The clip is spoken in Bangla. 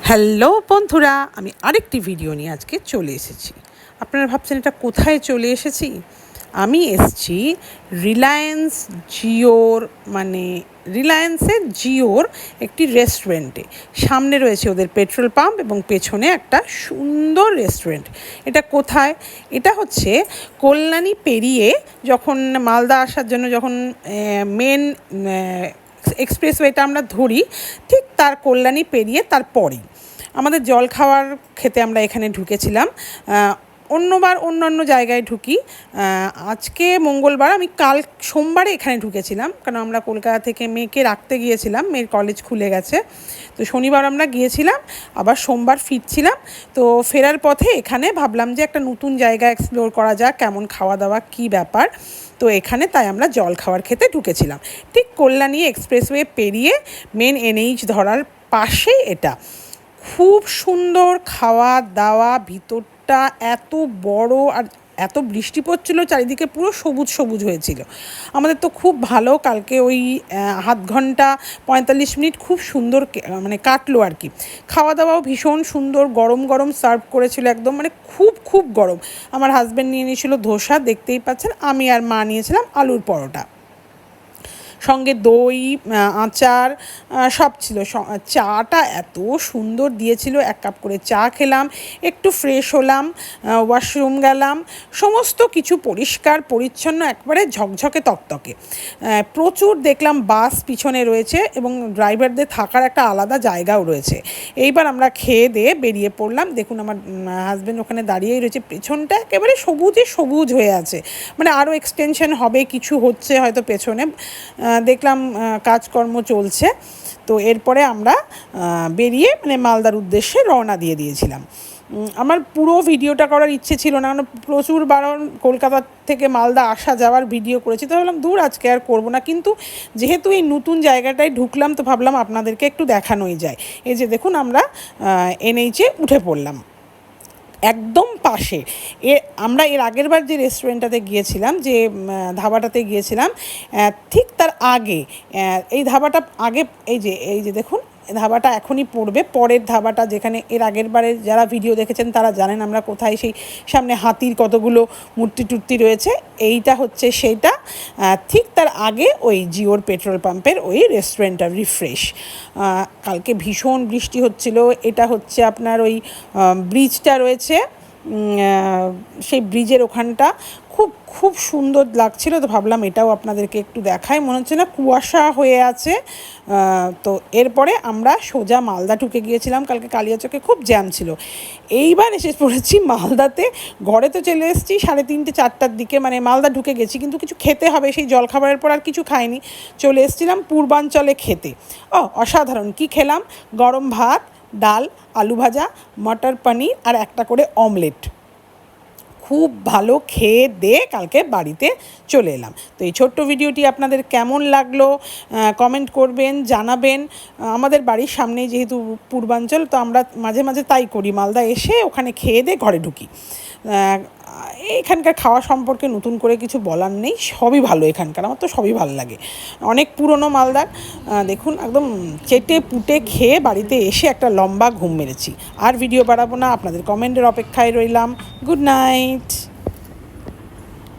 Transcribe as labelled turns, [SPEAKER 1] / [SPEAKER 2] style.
[SPEAKER 1] হ্যালো বন্ধুরা, আমি আরেকটি ভিডিও নিয়ে আজকে চলে এসেছি। আপনারা ভাবছেন এটা কোথায় চলে এসেছি? আমি এসেছি রিলায়েন্স জিওর রিলায়েন্সের জিওর একটি রেস্টুরেন্টে। সামনে রয়েছে ওদের পেট্রোল পাম্প এবং পেছনে একটা সুন্দর রেস্টুরেন্ট। এটা কোথায়? এটা হচ্ছে কল্যাণী পেরিয়ে যখন মালদা আসার জন্য যখন মেন এক্সপ্রেসওয়েটা আমরা ধরি, ঠিক তার কল্যাণী পেরিয়ে তারপরেই আমাদের জল খাওয়ার খেতে আমরা এখানে ঢুকেছিলাম। অন্যবার অন্য জায়গায় ঢুকি, আজকে মঙ্গলবার, আমি কাল সোমবারে এখানে ঢুকেছিলাম, কারণ আমরা কলকাতা থেকে মেয়েকে রাখতে গিয়েছিলাম, মেয়ের কলেজ খুলে গেছে। তো শনিবার আমরা গিয়েছিলাম, আবার সোমবার ফিরছিলাম। তো ফেরার পথে এখানে ভাবলাম যে একটা নতুন জায়গা এক্সপ্লোর করা যাক, কেমন খাওয়া দাওয়া কী ব্যাপার। তো এখানে তাই আমরা জল খাওয়ার খেতে ঢুকেছিলাম। ঠিক কল্যাণী এক্সপ্রেসওয়ে পেরিয়ে মেন এনএইচ ধরার পাশেই এটা। খুব সুন্দর খাওয়া দাওয়া, ভিতরটা এত বড়, আর এত বৃষ্টি পড়ছিল, চারিদিকে পুরো সবুজ সবুজ হয়েছিল। আমাদের তো খুব ভালো, কালকে ওই আধ ঘন্টা 45 মিনিট খুব সুন্দর কাটলো আর কি। খাওয়া দাওয়াও ভীষণ সুন্দর, গরম গরম সার্ভ করেছিল একদম, খুব খুব গরম। আমার হাজব্যান্ড নিয়ে নিয়েছিল ধোসা, দেখতেই পাচ্ছেন। আমি আর মা নিয়েছিলাম আলুর পরোটা, সঙ্গে দই, আচার সব ছিল। চাটা এত সুন্দর দিয়েছিল, 1 কাপ করে চা খেলাম, একটু ফ্রেশ হলাম, ওয়াশরুম গেলাম, সমস্ত কিছু পরিষ্কার পরিচ্ছন্ন, একবারে ঝকঝকে তকতকে। প্রচুর দেখলাম বাস পিছনে রয়েছে এবং ড্রাইভারদের থাকার একটা আলাদা জায়গাও রয়েছে। এইবার আমরা খেয়ে দিয়ে বেরিয়ে পড়লাম। দেখুন আমার হাজব্যান্ড ওখানে দাঁড়িয়েই রয়েছে, পেছনটা একেবারে সবুজে সবুজ হয়ে আছে, আরও এক্সটেনশন হবে, কিছু হচ্ছে হয়তো পেছনে, দেখলাম কাজকর্ম চলছে। তো এরপরে আমরা বেরিয়ে মালদার উদ্দেশ্যে রওনা দিয়েছিলাম। আমার পুরো ভিডিওটা করার ইচ্ছে ছিল না, কারণ প্রচুর বারণ কলকাতা থেকে মালদা আসা যাওয়ার ভিডিও করেছি, তো ভাবলাম দূর আজকে আর করবো না। কিন্তু যেহেতু এই নতুন জায়গাটায় ঢুকলাম, তো ভাবলাম আপনাদেরকে একটু দেখানোই যায়। এই যে দেখুন, আমরা এনএইচে উঠে পড়লাম একদম পাশে। আমরা এর আগের বার যে রেস্টুরেন্টটাতে গিয়েছিলাম, যে ধাবাটাতে গিয়েছিলাম, ঠিক তার আগে এই ধাবাটা আগে, এই যে দেখুন, ধাবাটা এখনই পড়বে, পরের ধাবাটা যেখানে এর আগের বারে যারা ভিডিও দেখেছেন তারা জানেন আমরা কোথায়, সেই সামনে হাতির কতগুলো মূর্তি টুর্তি রয়েছে, এইটা হচ্ছে সেইটা। ঠিক তার আগে ওই জিওর পেট্রোল পাম্পের ওই রেস্টুরেন্টটা রিফ্রেশ। কালকে ভীষণ বৃষ্টি হচ্ছিল। এটা হচ্ছে আপনার ওই ব্রিজটা রয়েছে, সেই ব্রিজের ওখানটা খুব খুব সুন্দর লাগছিল। তো ভাবলাম এটাও আপনাদেরকে একটু দেখাই। মনে হচ্ছে না কুয়াশা হয়ে আছে। তো এরপরে আমরা সোজা মালদা ঢুকে গিয়েছিলাম, কালকে কালিয়াচকে খুব জ্যাম ছিল। এইবার এসে পড়েছি মালদাতে। ঘরে তো চলে এসেছি 3:30 4টার দিকে, মালদা ঢুকে গেছি, কিন্তু কিছু খেতে হবে, সেই জলখাবারের পর আর কিছু খাইনি। চলে এসেছিলাম পূর্বাঞ্চলে খেতে। অসাধারণ! কি খেলাম? গরম ভাত, ডাল, আলু ভাজা, মটর পনির আর একটা করে অমলেট। খুব ভালো খেয়ে দিয়ে কালকে বাড়িতে চলে এলাম। তো এই ছোট্ট ভিডিওটি আপনাদের কেমন লাগলো কমেন্ট করবেন, জানাবেন। আমাদের বাড়ির সামনেই যেহেতু পূর্বাঞ্চল, তো আমরা মাঝে মাঝে তাই করি, মালদা এসে ওখানে খেয়ে দিয়ে ঘরে ঢুকি। এখানকার খাওয়া সম্পর্কে নতুন করে কিছু বলার নেই, সবই ভালো এখানকার, আমার তো সবই ভালো লাগে। অনেক পুরনো মালদার। দেখুন, একদম চেটে পুটে খেয়ে বাড়িতে এসে একটা লম্বা ঘুম মেরেছি। আর ভিডিও বাড়াবো না, আপনাদের কমেন্টের অপেক্ষায় রইলাম। Good night.